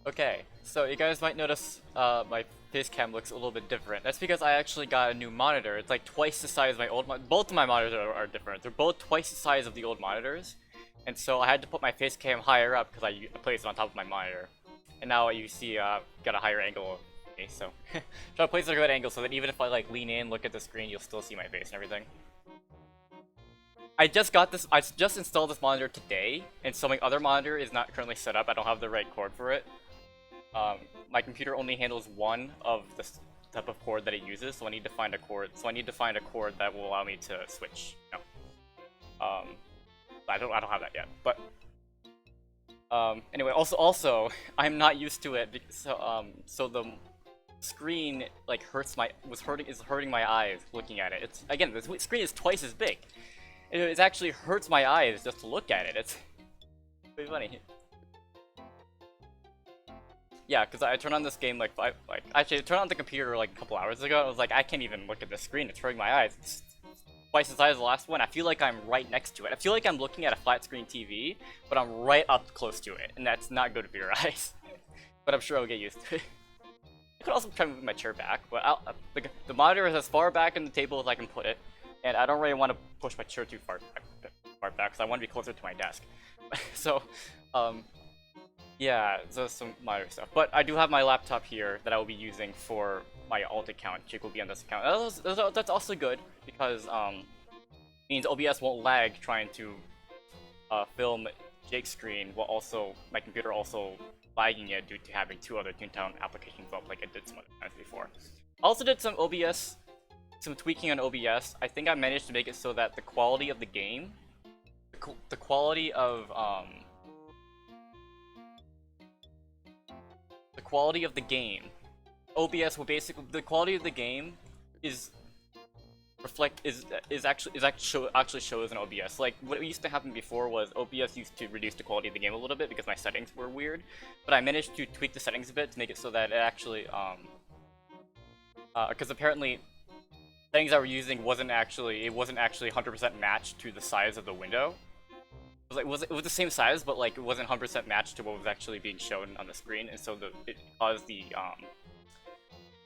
Okay, so you guys might notice my face cam looks a little bit different. That's because I actually got a new monitor. It's like twice the size of my old both of my monitors are different. They're both twice the size of the old monitors. And so I had to put my face cam higher up because I placed it on top of my monitor. And now you see got a higher angle of me, so try to place it at a good angle so that even if I like lean in, look at the screen, you'll still see my face and everything. I just installed this monitor today, and so my other monitor is not currently set up. I don't have the right cord for it. My computer only handles one of the type of cord that it uses, so I need to find a cord. So I need to find a cord that will allow me to switch. No. I don't have that yet. But anyway, also, I'm not used to it. So the screen like is hurting my eyes looking at it. It's again, the screen is twice as big. It actually hurts my eyes just to look at it. It's pretty funny. Yeah, because I turned on this game actually I turned on the computer like a couple hours ago. I was like, I can't even look at the screen. It's hurting my eyes. It's twice the size of the last one. I feel like I'm right next to it. I feel like I'm looking at a flat screen TV, but I'm right up close to it, and that's not good for your eyes. But I'm sure I'll get used to it. I could also try moving my chair back, but the monitor is as far back in the table as I can put it, and I don't really want to push my chair too far back because I want to be closer to my desk. So, yeah, so some minor stuff. But I do have my laptop here that I will be using for my alt account. Jake will be on this account. That's also good because means OBS won't lag trying to film Jake's screen while also my computer also lagging it due to having two other Toontown applications up like I did some other times before. I also did some tweaking on OBS. I think I managed to make it so that the quality of the game, the quality of the game, OBS will basically the quality of the game is actually shows in OBS. Like what used to happen before was OBS used to reduce the quality of the game a little bit because my settings were weird, but I managed to tweak the settings a bit to make it so that it actually because apparently settings I were using wasn't actually 100% matched to the size of the window. It was the same size, but like it wasn't 100% matched to what was actually being shown on the screen, and so it caused the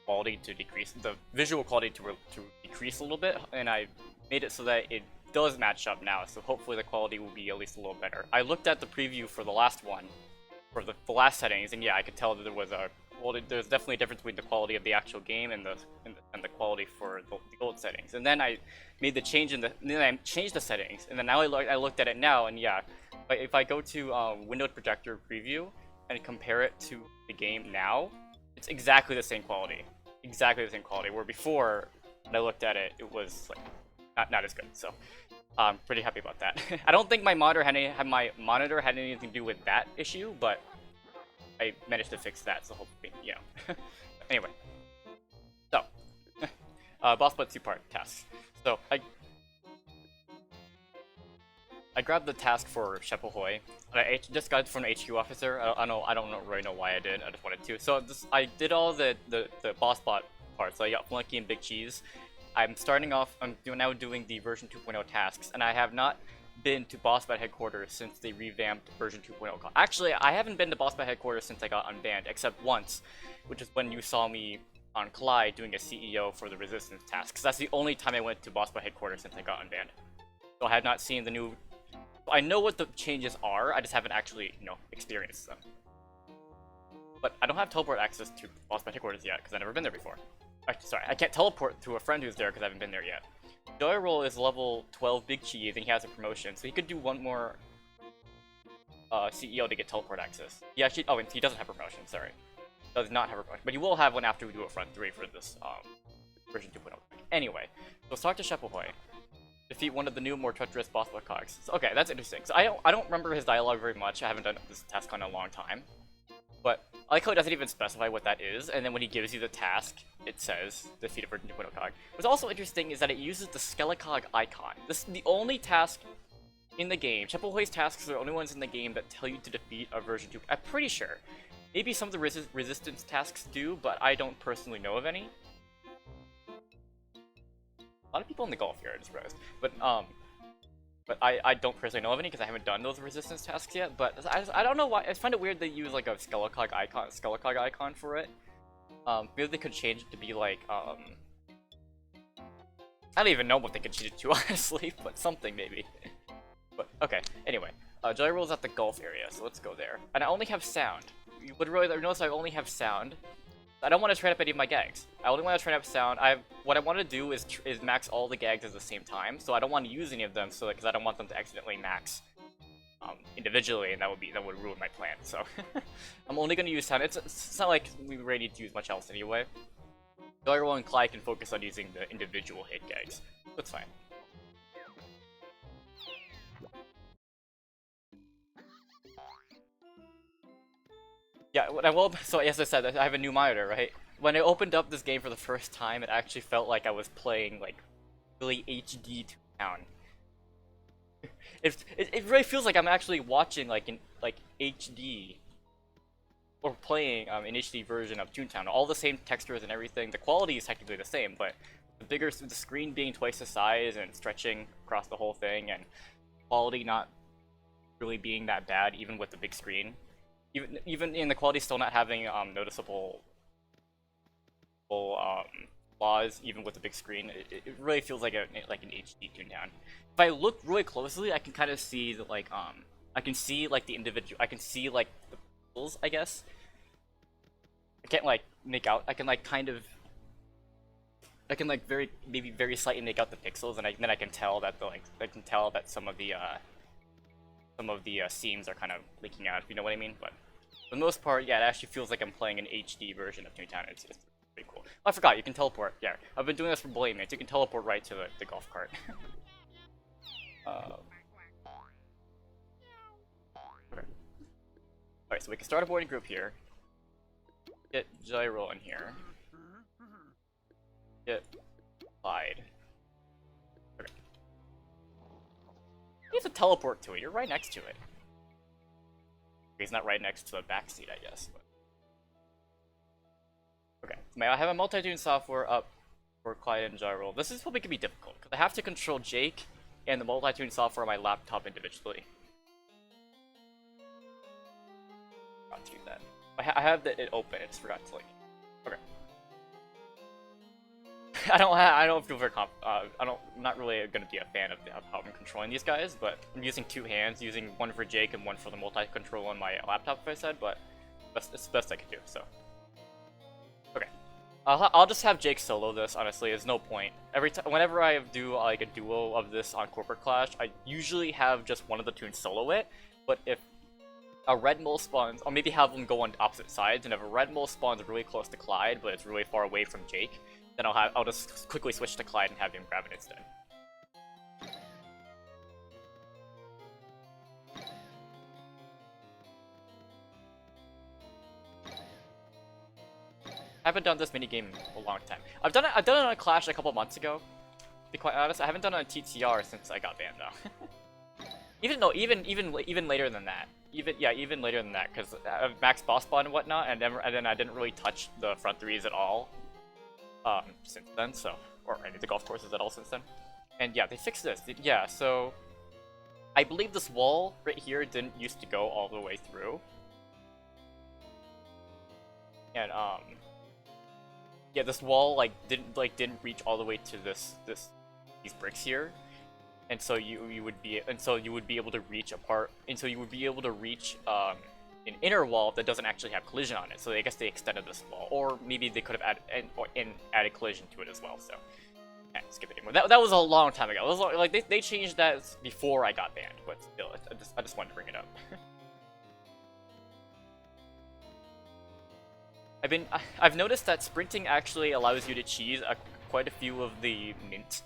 quality to decrease, the visual quality to decrease a little bit, and I made it so that it does match up now. So hopefully the quality will be at least a little better. I looked at the preview for the last one, for the last settings, and yeah, I could tell that there was there's definitely a difference between the quality of the actual game and the quality for the old settings. And then I made the change then I changed the settings, and then now I looked at it now, and yeah, if I go to Windows Projector Preview and compare it to the game now, it's exactly the same quality. Exactly the same quality, where before, when I looked at it, it was like not as good. So I'm pretty happy about that. I don't think my monitor had anything to do with that issue, but I managed to fix that, so hopefully, you know. Anyway, so boss butt 2-part tasks. So I grabbed the task for Shepohoi. I just got it from an HQ officer. I don't really know why I did. I just wanted to. So I did all the boss bot parts. So I got Flunky and Big Cheese. I'm now doing the version 2.0 tasks, and I have not been to Boss Bat headquarters since they revamped version 2.0. Actually, I haven't been to Boss Bat headquarters since I got unbanned, except once, which is when you saw me on Collide doing a CEO for the Resistance task. Because that's the only time I went to Boss Bat headquarters since I got unbanned. So I have not seen the new. I know what the changes are. I just haven't actually, experienced them. But I don't have teleport access to Boss Bat headquarters yet because I've never been there before. Sorry, I can't teleport to a friend who's there because I haven't been there yet. Joy Roll is level 12 Big Cheese, and he has a promotion, so he could do one more CEO to get teleport access. He actually, and he doesn't have a promotion, sorry. Does not have a promotion, but he will have one after we do a front 3 for this version 2.0. Anyway, so let's talk to Shepohoi. Defeat one of the new, more treacherous boss cogs. So, okay, that's interesting. So I don't remember his dialogue very much. I haven't done this task in a long time. But I like how it doesn't even specify what that is, and then when he gives you the task, it says defeat a version 2.0 cog. What's also interesting is that it uses the Skelecog icon. This is the only task in the game. Shepohoi's tasks are the only ones in the game that tell you to defeat a version 2. I'm pretty sure. Maybe some of the resistance tasks do, but I don't personally know of any. A lot of people in the Gulf here, I just realized. But But I don't personally know of any because I haven't done those resistance tasks yet. But I don't know why. I find it weird they use like a Skelecog icon for it. Maybe they could change it to be like I don't even know what they could change it to honestly, but something maybe. But okay. Anyway, Jelly Roll's at the golf area, so let's go there. And I only have sound. You would really notice I only have sound. I don't want to train up any of my gags. I only want to train up sound. What I want to do is max all the gags at the same time. So I don't want to use any of them, so because I don't want them to accidentally max individually, and that would ruin my plan. So I'm only going to use sound. It's not like we really need to use much else anyway. So everyone and Clyde can focus on using the individual hit gags. That's fine. Yeah, so as I said, I have a new monitor, right? When I opened up this game for the first time, it actually felt like I was playing, like, really HD Toontown. It really feels like I'm actually watching, like, in, like, HD. Or playing an HD version of Toontown. All the same textures and everything. The quality is technically the same, but the screen being twice the size and stretching across the whole thing, and quality not really being that bad, even with the big screen. Even in the quality still not having noticeable flaws, even with the big screen, it really feels like an HD Toontown. If I look really closely, I can kind of see that I can see like the individual, I can see like the pixels, I guess. I can't like make out. I can like kind of. I can like maybe very slightly make out the pixels, and then I can tell that some of the seams are kind of leaking out, if you know what I mean. But for the most part, yeah, it actually feels like I'm playing an HD version of Toontown. It's pretty cool. Oh, I forgot, you can teleport. Yeah, I've been doing this for Bully Mates. You can teleport right to the golf cart. Okay. Alright, so we can start a boarding group here. Get Gyro in here. Get Clyde. Okay. You have to teleport to it. You're right next to it. He's not right next to the backseat, I guess. But... okay. May I have a multi-tune software up for Clyde and Gyro? This is probably gonna be difficult because I have to control Jake and the multi-tune software on my laptop individually. Forgot to do that. I have it open. I just forgot to like. Okay. I don't feel very I'm not really gonna be a fan of how I'm controlling these guys, but I'm using two hands, using one for Jake and one for the multi-control on my laptop, if I said, but it's the best I can do, so. Okay. I'll just have Jake solo this, honestly, there's no point. Whenever I do like a duo of this on Corporate Clash, I usually have just one of the tunes solo it, but if a red mole spawns, or maybe have them go on opposite sides, and if a red mole spawns really close to Clyde, but it's really far away from Jake, then I'll just quickly switch to Clyde and have him grab it instead. I haven't done this minigame in a long time. I've done it on Clash a couple months ago. To be quite honest, I haven't done it on TTR since I got banned though. even later than that. Even later than that, because max boss spawn and whatnot, and then I didn't really touch the front threes at all. Since then, so, or any of the golf courses at all since then. And yeah, they fixed this. Yeah, so I believe this wall right here didn't used to go all the way through. And yeah, this wall didn't reach all the way to these bricks here. And so you would be able to reach an inner wall that doesn't actually have collision on it. So I guess they extended this wall, or maybe they could have added collision to it as well. So skip it anymore. That was a long time ago. It was like they changed that before I got banned, but still, I just wanted to bring it up. I've noticed that sprinting actually allows you to cheese quite a few of the mint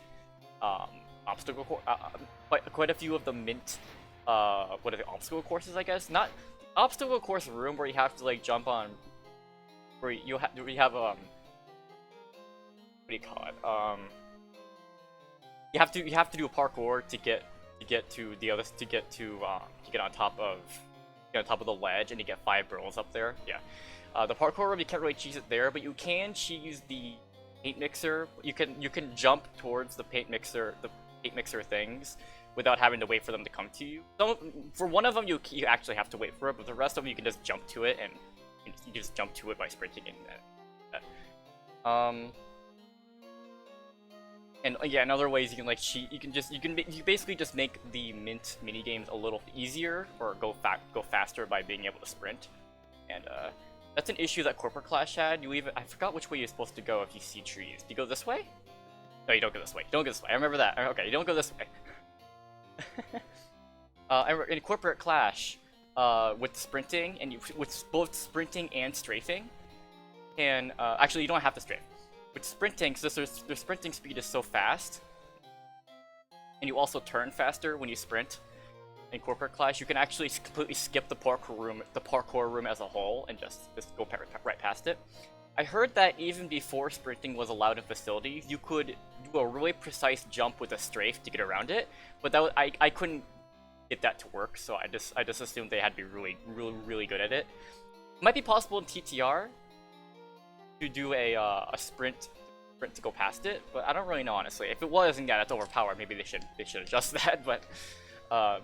quite a few of the mint obstacle courses, I guess. Not obstacle course room where you have to like jump on, where you have what do you call it? You have to do a parkour to get on top of the ledge and to get 5 barrels up there. Yeah, the parkour room you can't really cheese it there, but you can cheese the paint mixer. You can jump towards the paint mixer things without having to wait for them to come to you. So for one of them, you actually have to wait for it, but the rest of them you can just jump to it, and you can just jump to it by sprinting in that. And yeah, in other ways you can like cheat. You basically just make the mint mini games a little easier, or go faster by being able to sprint. And that's an issue that Corporate Clash had. I forgot which way you're supposed to go if you see trees. Do you go this way? No, you don't go this way. Don't go this way. I remember that. Okay, you don't go this way. In Corporate Clash, with sprinting and with both sprinting and strafing, and actually you don't have to strafe. With sprinting, because their sprinting speed is so fast, and you also turn faster when you sprint. In Corporate Clash, you can actually completely skip the parkour room as a whole, and just go right past it. I heard that even before sprinting was allowed in facilities, you could do a really precise jump with a strafe to get around it, but I couldn't get that to work, so I just assumed they had to be really good at it. It might be possible in TTR to do a sprint to go past it, but I don't really know, honestly. If it was, and yeah, that's overpowered, maybe they should adjust that. But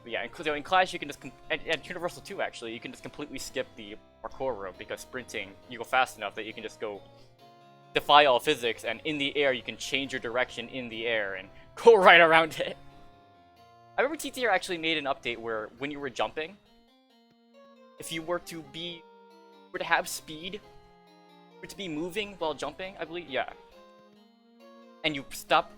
yeah, in Clash you can just and Universal 2 actually, you can just completely skip the parkour room, because sprinting you go fast enough that you can just go defy all physics, and in the air you can change your direction in the air and go right around it. I remember TTR actually made an update where when you were jumping, if you were to have speed, to be moving while jumping, I believe, yeah, and you stop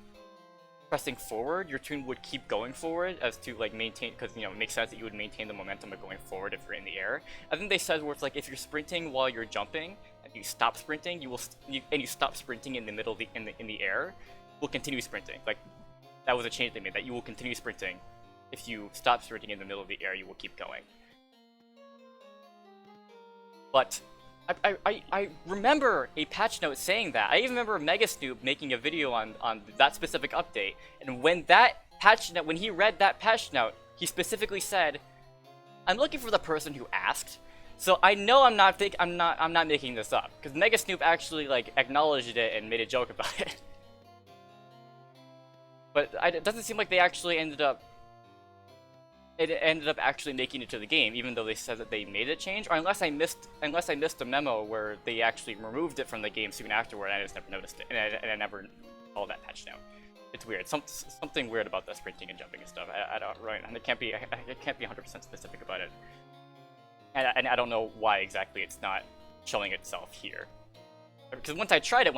pressing forward, your tune would keep going forward as to like maintain, because it makes sense that you would maintain the momentum of going forward if you're in the air. I think they said where it's like if you're sprinting while you're jumping and you stop sprinting, you stop sprinting in the middle of in the air, will continue sprinting. Like that was a change they made, that you will continue sprinting. If you stop sprinting in the middle of the air, you will keep going. But I remember a patch note saying that. I even remember Mega Snoop making a video on that specific update, and when he read that patch note, he specifically said, "I'm looking for the person who asked." So I know I'm not making this up, because Mega Snoop actually like acknowledged it and made a joke about it. But it doesn't seem like they actually ended up actually making it to the game, even though they said that they made a change, or unless I missed a memo where they actually removed it from the game soon afterward, and I just never noticed it, and I never saw that patch note. It's weird. Something weird about the sprinting and jumping and stuff. I don't really, and I can't be 100% specific about it, and I don't know why exactly it's not showing itself here. Because once I tried it,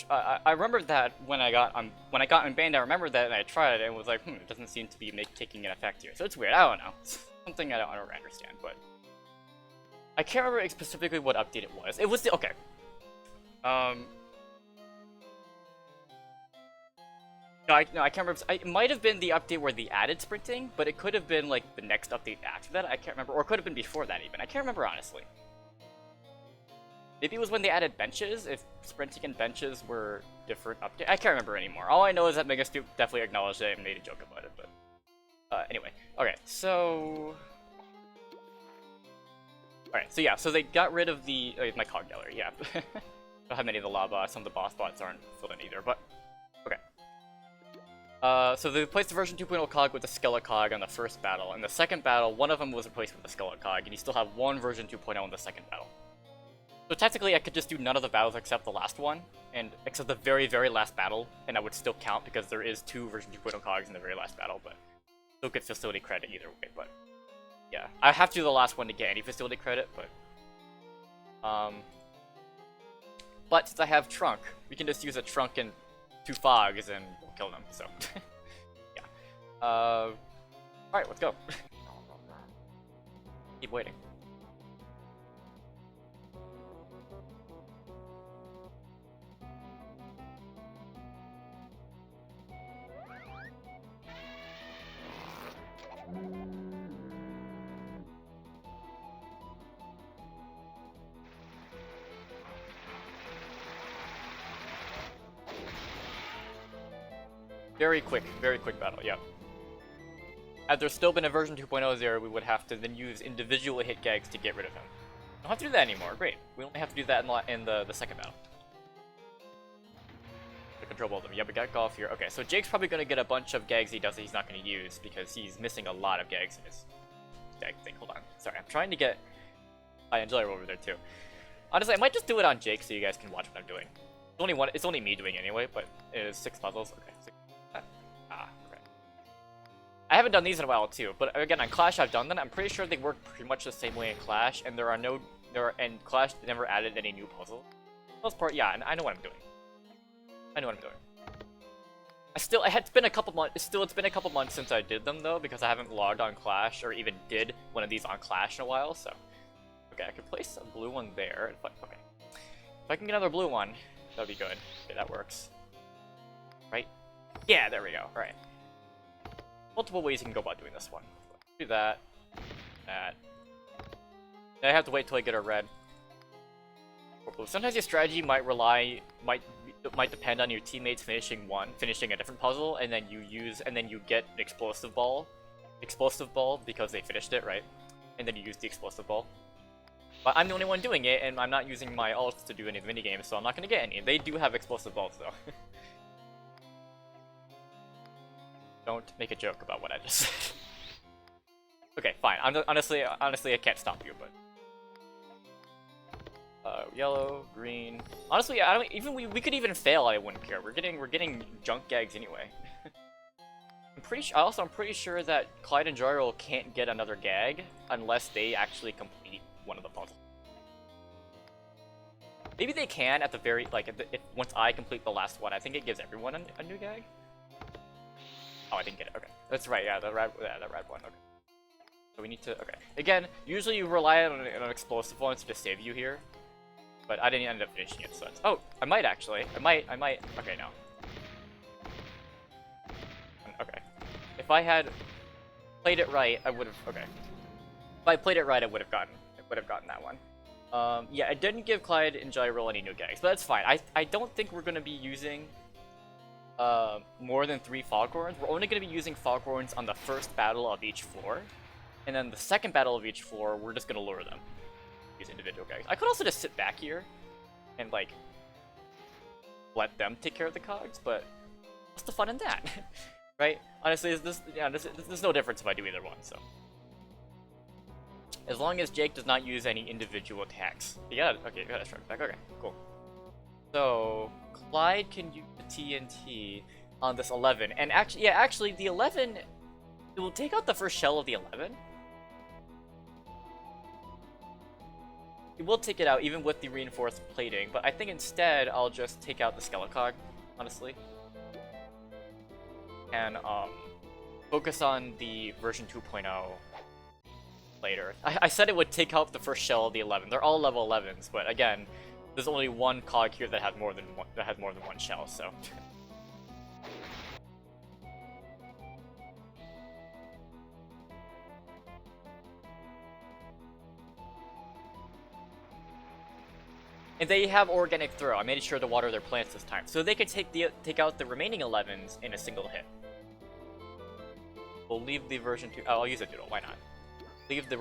I remember that when I got unbanned, I remember that and I tried it and was like, it doesn't seem to be taking an effect here. So it's weird. I don't know. It's something I don't understand, but I can't remember specifically what update it was. It was okay. No, I can't remember. It might have been the update where they added sprinting, but it could have been like the next update after that. I can't remember, or it could have been before that even. I can't remember honestly. Maybe it was when they added benches, if sprinting and benches were different updates. I can't remember anymore. All I know is that Mega Snoop definitely acknowledged it and made a joke about it, but... anyway. Okay, so... Alright, so yeah, so they got rid of the... my cog gallery, yeah. Don't have many of the lava, some of the boss bots aren't filled in either, but... Okay. So they replaced the version 2.0 cog with the skeleton cog on the first battle. In the second battle, one of them was replaced with the skeleton cog, and you still have one version 2.0 in the second battle. So technically I could just do none of the battles except the last one, and except the very, very last battle, and I would still count because there is 2 version 2.0 cogs in the very last battle, but still get facility credit either way, but yeah. I have to do the last one to get any facility credit, but since I have Trunk, we can just use a Trunk and 2 fogs and we'll kill them, so yeah. Alright, let's go. Keep waiting. Very quick battle, yeah. Had there still been a version 2.0 there, we would have to then use individual hit gags to get rid of him. Don't have to do that anymore, great. We only have to do that in the second battle. control both of them. Yeah, we got golf here. Okay, so Jake's probably gonna get a bunch of gags that he's not gonna use because he's missing a lot of gags in his gag thing. Hold on. Sorry, I'm trying to get Angela over there too. Honestly, I might just do it on Jake so you guys can watch what I'm doing. It's only me doing it anyway, but it is 6 puzzles. Okay. Okay. I haven't done these in a while too, but again on Clash I've done them. I'm pretty sure they work pretty much the same way in Clash, and and Clash never added any new puzzles. For the most part, yeah, I know what I'm doing. It's been a couple months. It's been a couple months since I did them though, because I haven't logged on Clash or even did one of these on Clash in a while. So, okay, I could place a blue one there. Okay, if I can get another blue one, that'd be good. Okay, that works. Right? Yeah, there we go. All right. Multiple ways you can go about doing this one. Do that. That. Then I have to wait till I get a red. Sometimes your strategy might depend on your teammates finishing a different puzzle, and then you get an explosive ball because they finished it, right? And then you use the explosive ball. But I'm the only one doing it, and I'm not using my ults to do any of the minigames, so I'm not gonna get any. They do have explosive balls though. Don't make a joke about what I just said. Okay, fine. Honestly, I can't stop you, but. Yellow, green. Honestly, we could even fail. I wouldn't care. We're getting junk gags anyway. I'm pretty sure that Clyde and Gyro can't get another gag unless they actually complete one of the puzzles. Maybe they can at the very once I complete the last one. I think it gives everyone a new gag. Oh, I didn't get it. Okay, that's right. Yeah, the red one. Okay. So we need to. Okay. Again, usually you rely on an explosive one to save you here. But I didn't end up finishing it, so it's... Oh, I might actually. I might... Okay, no. Okay. If I had played it right, I would have... Okay. If I played it right, I would have gotten that one. Yeah, I didn't give Clyde and Gyro any new gags, but that's fine. I don't think we're going to be using more than 3 foghorns. We're only going to be using foghorns on the first battle of each floor. And then the second battle of each floor, we're just going to lure them. Use individual gags. I could also just sit back here and let them take care of the cogs, but what's the fun in that? Right? Honestly, there's no difference if I do either one, so. As long as Jake does not use any individual attacks. Okay, you gotta start back. Okay, cool. So Clyde can use the TNT on this 11, and actually the 11, it will take out the first shell of the 11. It will take it out even with the reinforced plating, but I think instead I'll just take out the Skelecog, honestly. And focus on the version 2.0 later. I said it would take out the first shell of the 11. They're all level 11s, but again, there's only one cog here that has more than one shell, so. And they have organic throw. I made sure to water their plants this time, so they could take out the remaining 11s in a single hit. We'll leave the version 2. Oh, I'll use a doodle. Why not? Leave the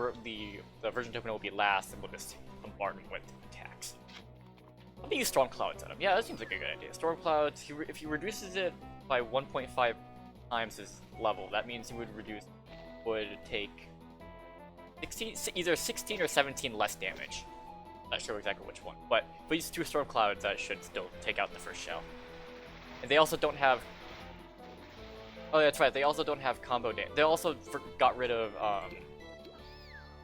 version 2 will be last, and we'll just bombard them with attacks. Let me use Storm Clouds on him. Yeah, that seems like a good idea. Storm Clouds. If he reduces it by 1.5 times his level, that means he would take either 16 or 17 less damage. Not sure exactly which one, but if we use 2 Storm Clouds, that should still take out the first shell. And they also don't have... Oh, that's right, they also don't have combo damage. They also got rid of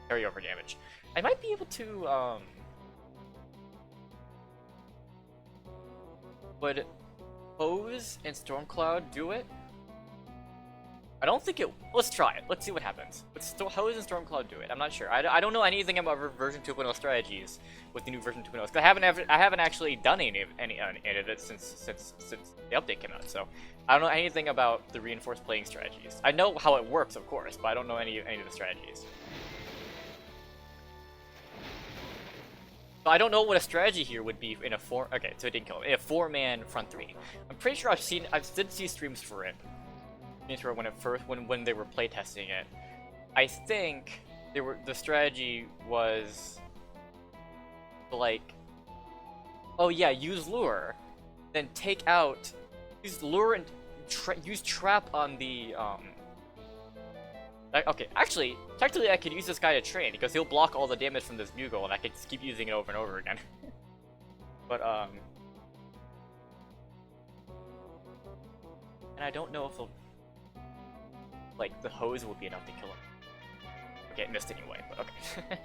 carryover damage. I might be able to... Would Hose and Stormcloud do it? I don't think it... Let's try it. Let's see what happens. Hose and Stormcloud do it. I'm not sure. I don't know anything about version 2.0 strategies with the new version 2.0. Because I haven't actually done any of it since the update came out. So I don't know anything about the reinforced playing strategies. I know how it works, of course, but I don't know any of the strategies. So I don't know what a strategy here would be in a Okay, so it didn't kill him. In a 4-man front 3. I'm pretty sure I did see streams for it. When they were playtesting it, I think the strategy was like, oh yeah, use lure, then take out Use lure and use trap on the okay, actually, technically I could use this guy to train because he'll block all the damage from this bugle, and I could just keep using it over and over again. But and I don't know if like the hose will be enough to kill him. Okay, it missed anyway, but okay.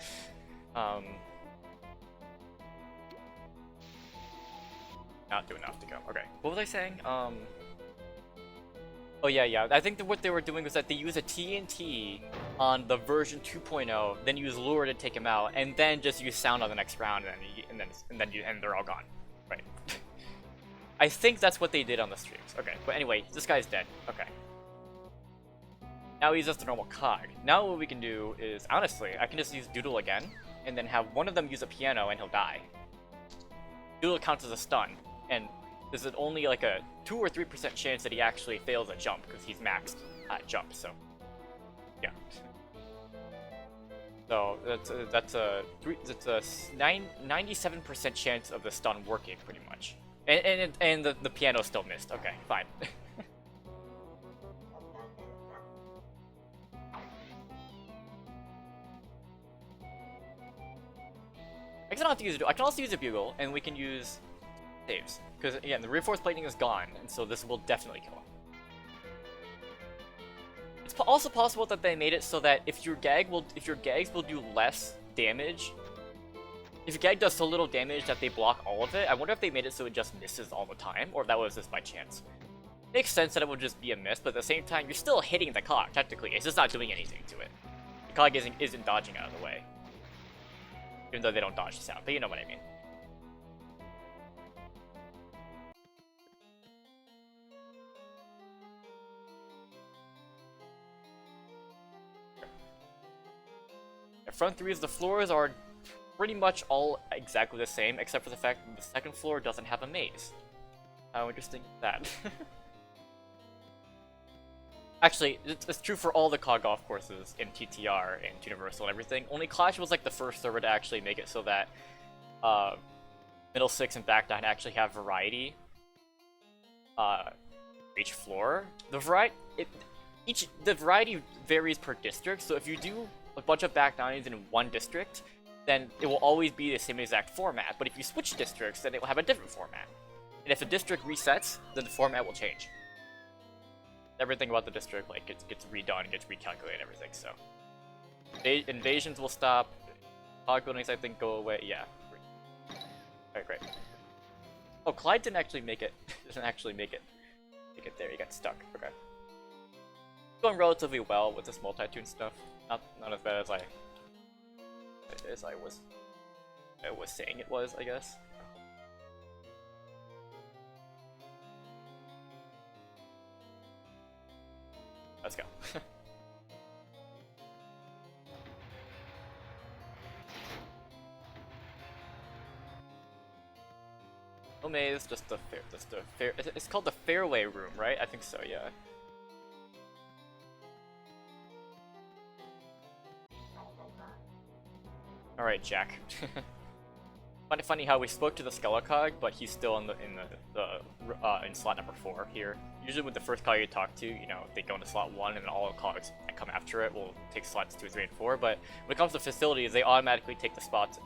Not do enough to go. Okay, what was I saying? Oh yeah. I think that what they were doing was that they use a TNT on the version 2.0, then use lure to take him out, and then just use sound on the next round, and they're all gone. Right. I think that's what they did on the streams. Okay, but anyway, this guy's dead. Okay. Now he's just a normal cog. Now what we can do is, honestly, I can just use Doodle again, and then have one of them use a piano, and he'll die. Doodle counts as a stun, and there's only like a 2 or 3% chance that he actually fails a jump because he's maxed at jump. So, yeah. So that's a 97% chance of the stun working pretty much, and the piano still missed. Okay, fine. I don't have to use it. I can also use a bugle, and we can use saves. Because again, the reinforced plating is gone, and so this will definitely kill him. It's also possible that they made it so that if your gags will do less damage, if your gag does so little damage that they block all of it. I wonder if they made it so it just misses all the time, or if that was just by chance. Makes sense that it would just be a miss, but at the same time, you're still hitting the cog. Technically, it's just not doing anything to it. The cog isn't dodging out of the way. Even though they don't dodge the sound, but you know what I mean. The front three of the floors are pretty much all exactly the same, except for the fact that the second floor doesn't have a maze. How interesting is that? Actually, it's true for all the COD golf courses in TTR and Universal and everything. Only Clash was like the first server to actually make it so that middle 6 and back 9 actually have variety each floor. The variety varies per district, so if you do a bunch of back 9s in one district, then it will always be the same exact format. But if you switch districts, then it will have a different format. And if a district resets, then the format will change. Everything about the district like gets redone, gets recalculated, everything. So invasions will stop. Hog buildings I think go away. Yeah. Alright, great. Oh, Clyde didn't actually make it. Didn't actually make it there. He got stuck. Okay. Going relatively well with this multi-tune stuff. Not as bad as I was saying it was, I guess. Let's go. No maze, just a fair. It's called the fairway room, right? I think so, yeah. All right, Jack. Funny how we spoke to the Skelecog, but he's still in slot number 4 here. Usually with the first cog you talk to, you know, they go into slot 1 and all the cogs that come after it will take slots 2, 3, and 4. But when it comes to facilities, they automatically take the spots.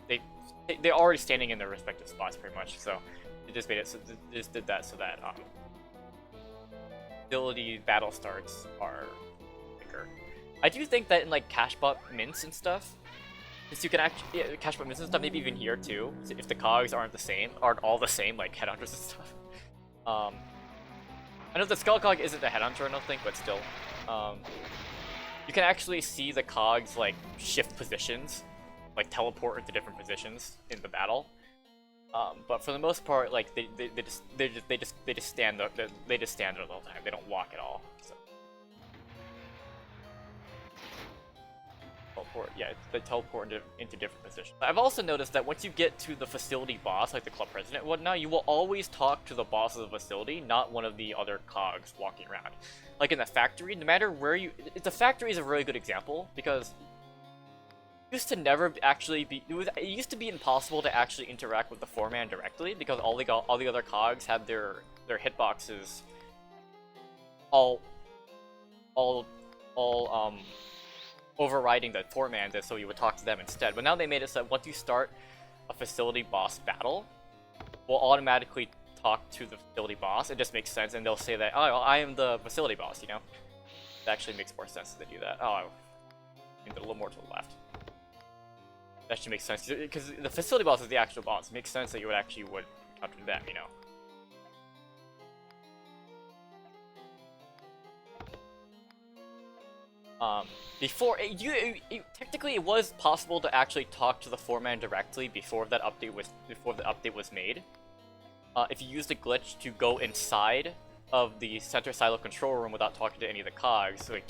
They're already standing in their respective spots pretty much. So they just made it. So they just did that so that facility battle starts are quicker. I do think that in like Cashbot mints and stuff. So you can actually, yeah, cash bonus and stuff, maybe even here too, if the cogs aren't all the same, like headhunters and stuff. I know the skull cog isn't the headhunter, I don't think, but still. You can actually see the cogs like shift positions, like teleport into different positions in the battle. But for the most part, like they just stand there the whole time. They don't walk at all. So. Yeah, they teleport into different positions. I've also noticed that once you get to the facility boss, like the club president and whatnot, you will always talk to the boss of the facility, not one of the other cogs walking around. Like in the factory, no matter where you... The factory is a really good example, because it used to never actually be... It used to be impossible to actually interact with the foreman directly, because all the other cogs had their their hitboxes all overriding the 4-man, so you would talk to them instead. But now they made it so that once you start a facility boss battle, we'll automatically talk to the facility boss. It just makes sense, and they'll say that, oh, well, I am the facility boss, you know? It actually makes more sense to do that. Oh, I need a little more to the left. That actually makes sense, because the facility boss is the actual boss. It makes sense that you would actually talk to them, you know? Before, technically it was possible to actually talk to the 4-man directly before the update was made. If you used a glitch to go inside of the center silo control room without talking to any of the cogs, so you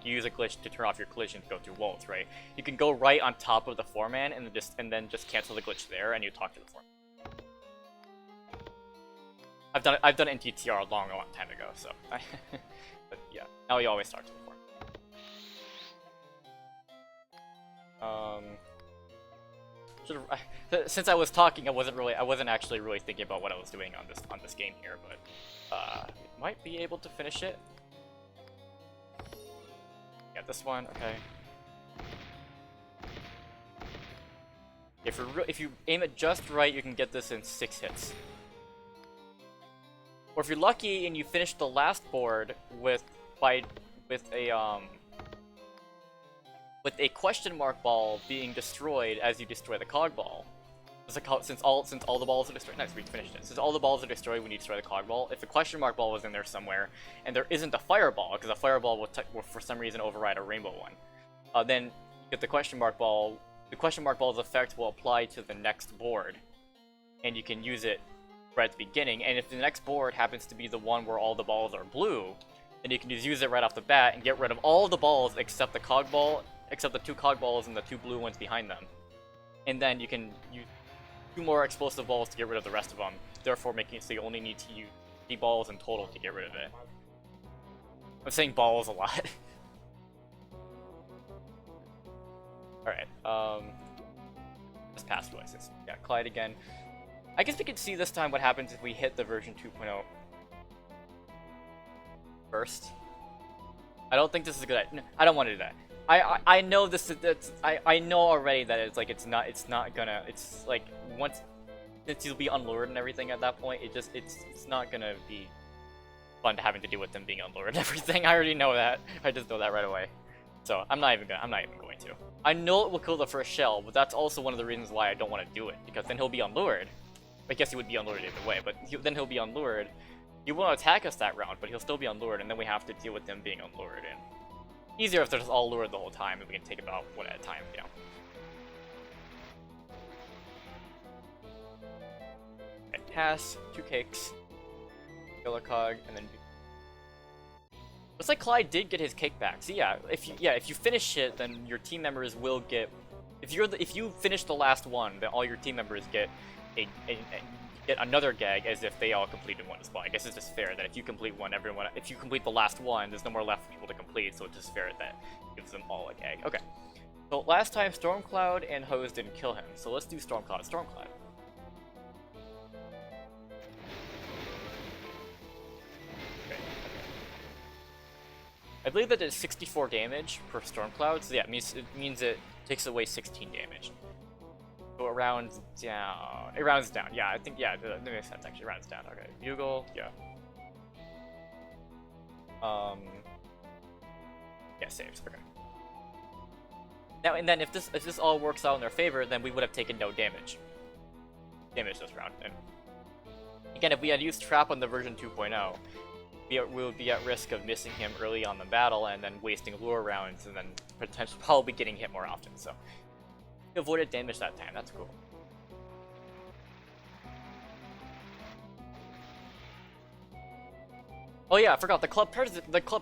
use a glitch to turn off your collision to go through walls, right? You can go right on top of the 4-man and then just cancel the glitch there, and you talk to the 4-man. I've done it in TTR a long time ago, so but yeah, now you always talk to the 4-man. Since I was talking, I wasn't actually really thinking about what I was doing on this game here, but might be able to finish it. Yeah, this one, okay. If you aim it just right, you can get this in 6 hits. Or if you're lucky and you finish the last board with a question mark ball being destroyed as you destroy the cog ball. Since all the balls are destroyed, nice, we finished it. Since all the balls are destroyed when you destroy the cog ball, if the question mark ball was in there somewhere, and there isn't a fireball, because a fireball will for some reason override a rainbow one, then you get the question mark ball. The question mark ball's effect will apply to the next board, and you can use it right at the beginning. And if the next board happens to be the one where all the balls are blue, then you can just use it right off the bat and get rid of all the balls except the cog ball, except the 2 cog balls and the 2 blue ones behind them. And then you can use 2 more explosive balls to get rid of the rest of them, therefore making it so you only need to use 3 balls in total to get rid of it. I'm saying balls a lot. Alright, just past voices. Yeah, Clyde again. I guess we could see this time what happens if we hit the version 2.0 first. I don't think this is a good idea. No, I don't want to do that. I know this. I know already that it's not gonna. It's like since you'll be unlured and everything at that point. It's not gonna be fun having to deal with them being unlured and everything. I already know that. I just know that right away. So I'm not even going to. I know it will kill the first shell, but that's also one of the reasons why I don't want to do it, because then he'll be unlured. I guess he would be unlured either way, but then he'll be unlured. He won't attack us that round, but he'll still be unlured, and then we have to deal with them being unlured. And easier if they're just all lured the whole time, and we can take about one at a time, you know. Okay, pass, 2 cakes, kill a cog, and then. Looks like Clyde did get his cake back. So yeah, if you finish it, then your team members will get. If you finish the last one, then all your team members get get another gag as if they all completed one as well. I guess it's just fair that if you complete one, if you complete the last one, there's no more left for people to complete, so it's just fair that gives them all a gag. Okay. So last time Stormcloud and Hose didn't kill him, so let's do Stormcloud. Stormcloud. Okay. I believe that it's 64 damage per Stormcloud, so yeah, it means it takes away 16 damage. So it rounds down. It rounds down. Yeah, I think, yeah, that makes sense actually. It rounds down. Okay. Bugle, yeah. Yeah, saves. Okay. Now, and then if this all works out in their favor, then we would have taken no damage. Damage this round. And again, if we had used Trap on the version 2.0, we would be at risk of missing him early on the battle and then wasting lure rounds and then potentially probably getting hit more often. So we avoided damage that time. That's cool. Oh yeah, I forgot. The club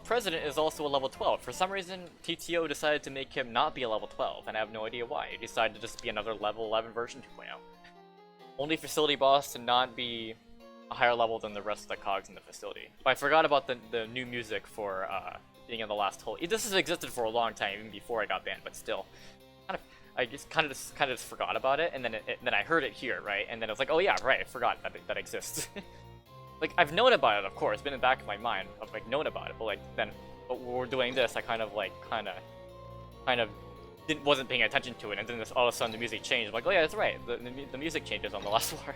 president is also a level 12. For some reason, TTO decided to make him not be a level 12, and I have no idea why. He decided to just be another level 11 version 2.0. Only facility boss to not be a higher level than the rest of the cogs in the facility. But I forgot about the new music for being in the last hole. This has existed for a long time, even before I got banned, but still, I just kind of just forgot about it, and then I heard it here, right? And then I was like, oh yeah, right, I forgot that it exists. like, I've known about it, of course, been in the back of my mind, I've like known about it, but like then, but when we're doing this, I kind of wasn't paying attention to it, and then this, all of a sudden the music changed. I'm like, oh yeah, that's right, the music changes on the last floor.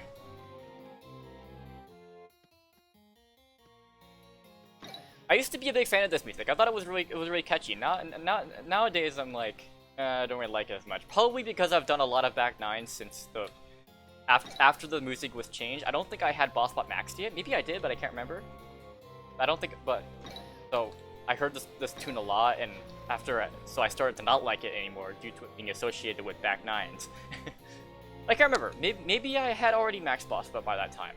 I used to be a big fan of this music. I thought it was really catchy. Nowadays I'm like, I don't really like it as much. Probably because I've done a lot of back nines since the after the music was changed. I don't think I had Boss Bot maxed yet. Maybe I did, but I can't remember. I don't think, but so I heard this tune a lot, and so I started to not like it anymore due to it being associated with back nines. I can't remember. Maybe I had already maxed Boss Bot by that time,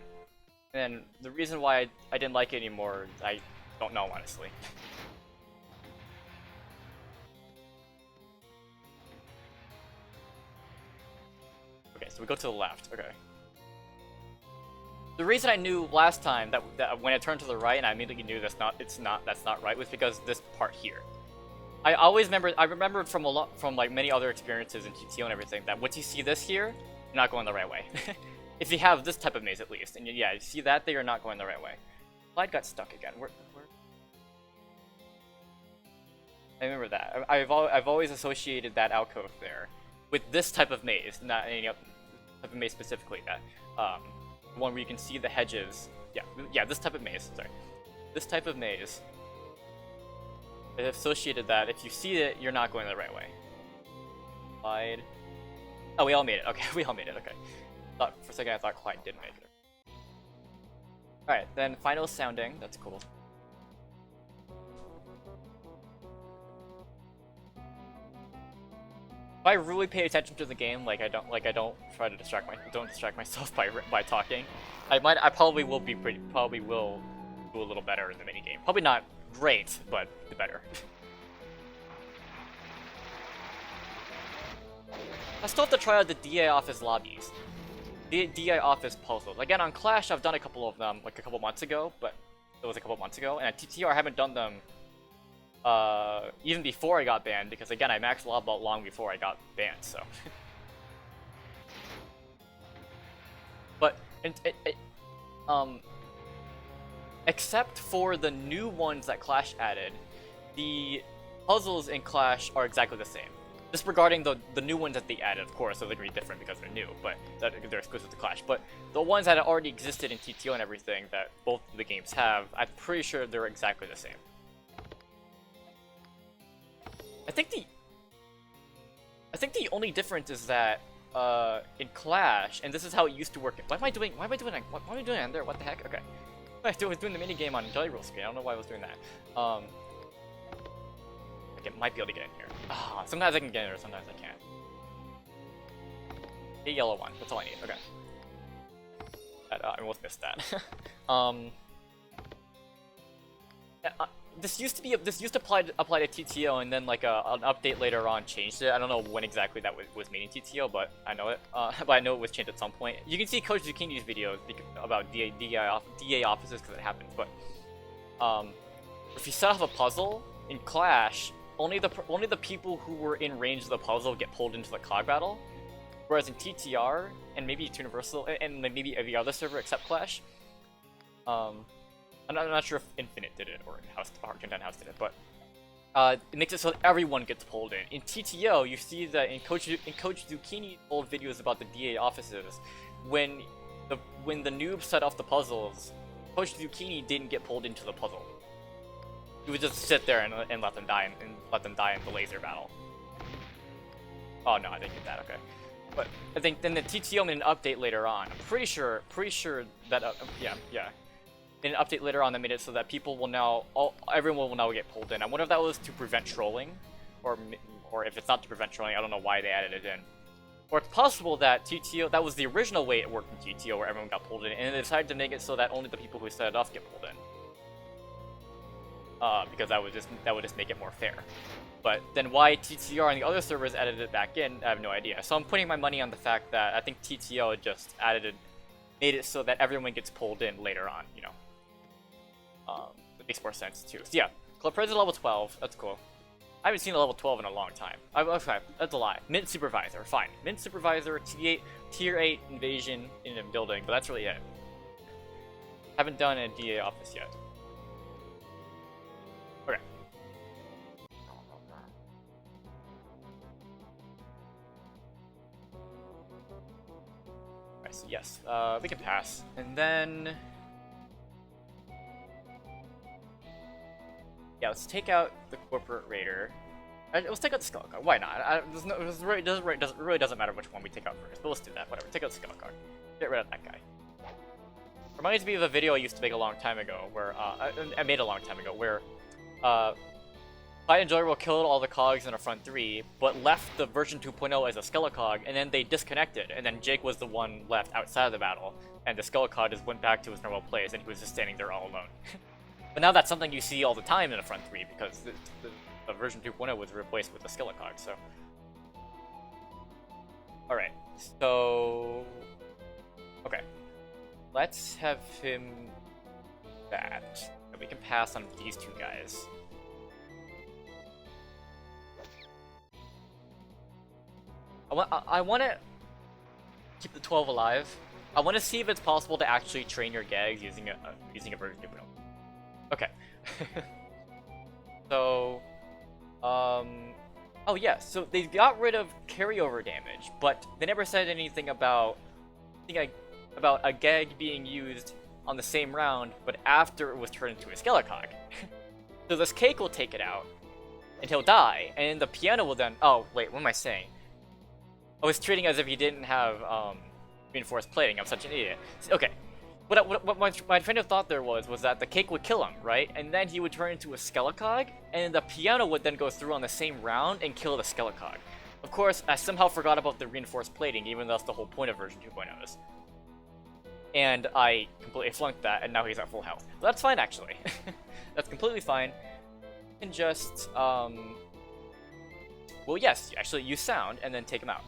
and the reason why I didn't like it anymore, I don't know, honestly. Okay, so we go to the left. Okay. The reason I knew last time that when I turned to the right and I immediately knew that's not right was because this part here. I remembered from like many other experiences in TTO and everything that once you see this here, you're not going the right way. If you have this type of maze at least, and yeah, you see that there, you're not going the right way. Slide got stuck again. Where? I remember that. I've always associated that alcove there with this type of maze, not any other type of maze specifically. That one where you can see the hedges. Yeah, this type of maze. Sorry, this type of maze. I associated that if you see it, you're not going the right way. Slide. Oh, we all made it. Okay, we all made it. Okay. For a second, I thought Clyde didn't make it. All right, then final sounding. That's cool. If I really pay attention to the game, like I don't try to distract myself by talking, I probably will do a little better in the mini game. Probably not great, but better. I still have to try out the DA office lobbies, the DA office puzzles. Again, on Clash, I've done a couple of them like a couple months ago, but it was a couple months ago, and at TTR, I haven't done them. Even before I got banned, because again I maxed Lobot long before I got banned, so. But except for the new ones that Clash added, the puzzles in Clash are exactly the same. Disregarding the new ones that they added, of course, so they're gonna be different because they're new, but they're exclusive to Clash. But the ones that already existed in TTO and everything that both of the games have, I'm pretty sure they're exactly the same. I think the only difference is that in Clash, and this is how it used to work. Why am I doing that there? What the heck? Okay. I was doing the mini game on Jelly Roll screen. I don't know why I was doing that. I might be able to get in here. Sometimes I can get in here, sometimes I can't. A yellow one. That's all I need. Okay. I almost missed that. This used to apply to TTO, and then like an update later on changed it. I don't know when exactly that was made in TTO, but I know it. But I know it was changed at some point. You can see Coach Zucchini's videos about DA offices because it happens. But if you set off a puzzle in Clash, only the people who were in range of the puzzle get pulled into the cog battle. Whereas in TTR and maybe it's Universal and maybe every other server except Clash, I'm not sure if Infinite did it or Content House did it, but it makes it so that everyone gets pulled in. In TTO, you see that in Coach Zucchini's old videos about the DA offices, when the noob set off the puzzles, Coach Zucchini didn't get pulled into the puzzle. He would just sit there and let them die in the laser battle. Oh no, I didn't get that. Okay, but I think then the TTO made an update later on. I'm pretty sure that yeah. In an update later on that made it so that everyone will now get pulled in. I wonder if that was to prevent trolling, or if it's not to prevent trolling, I don't know why they added it in. Or it's possible that TTO, that was the original way it worked in TTO where everyone got pulled in, and they decided to make it so that only the people who set it off get pulled in. Because that would just make it more fair. But then why TTR and the other servers added it back in, I have no idea. So I'm putting my money on the fact that I think TTO just made it so that everyone gets pulled in later on, you know. It makes more sense too. So yeah, Club President level 12, that's cool. I haven't seen a level 12 in a long time. Okay, that's a lie. Mint Supervisor, fine. Mint Supervisor, Tier 8 Invasion in a building, but that's really it. Haven't done a DA office yet. Okay. Alright, so yes, we can pass. And then... yeah, let's take out the Corporate Raider. Let's take out the Skelecog. Why not? It really doesn't matter which one we take out first, but let's do that. Whatever. Take out the Skelecog. Get rid of that guy. Reminds me of a video I used to make a long time ago, where I made a long time ago, where Fight and Joyride killed all the cogs in the front three, but left the version 2.0 as a Skelecog, and then they disconnected, and then Jake was the one left outside of the battle, and the Skelecog just went back to his normal place, and he was just standing there all alone. But now that's something you see all the time in the front three, because the version 2.0 was replaced with the Skelecog, so... Alright, so... okay. Let's have him... that. And we can pass on these two guys. I want to keep the 12 alive. I want to see if it's possible to actually train your gags using a version 2.0. Okay. So, oh yeah, so they got rid of carryover damage, but they never said anything about, about a gag being used on the same round, but after it was turned into a Skelecog. So this cake will take it out, and he'll die, and the piano will then, oh wait, what am I saying? I was treating as if he didn't have, reinforced plating. I'm such an idiot. Okay. What my train of thought there was that the cake would kill him, right? And then he would turn into a Skelecog, and the piano would then go through on the same round and kill the Skelecog. Of course, I somehow forgot about the reinforced plating, even though that's the whole point of version 2.0s. And I completely flunked that, and now he's at full health. But that's fine, actually. That's completely fine. You can just, well, yes, actually use sound, and then take him out.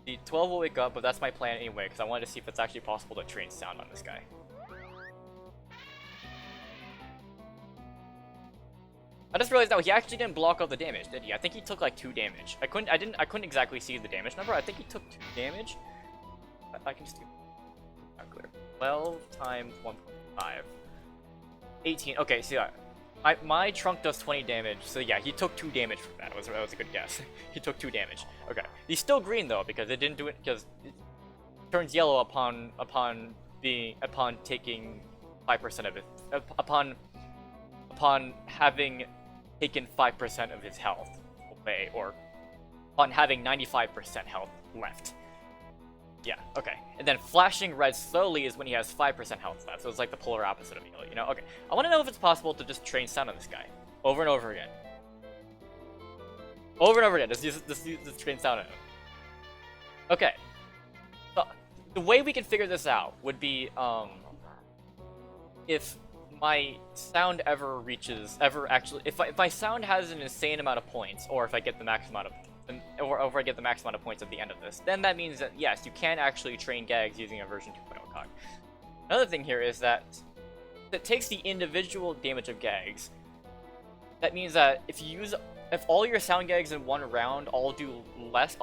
The 12 will wake up, but that's my plan anyway, because I wanted to see if it's actually possible to train sound on this guy. I just realized that he actually didn't block all the damage, did he? I think he took like 2 damage. I couldn't exactly see the damage number. I think he took 2 damage. I can just do not clear. 12 times 1.5. 18. Okay, so yeah. My trunk does 20 damage, so yeah, he took 2 damage from that. That was a good guess. He took 2 damage. Okay, he's still green though because it didn't do it because it turns yellow upon taking 5% of it upon having taken 5% of his health away, or upon having 95% health left. Yeah, okay. And then flashing red slowly is when he has 5% health left, so it's like the polar opposite of yellow, you know? Okay, I want to know if it's possible to just train sound on this guy. Over and over again. Over and over again, just train sound on him. Okay. So, the way we can figure this out would be, if my sound if my sound has an insane amount of points, or if I get the max amount of or if I get the max amount of points at the end of this, then that means that, yes, you can actually train gags using a version 2.0 cog. Another thing here is that it takes the individual damage of gags. That means that if all your sound gags in one round all do less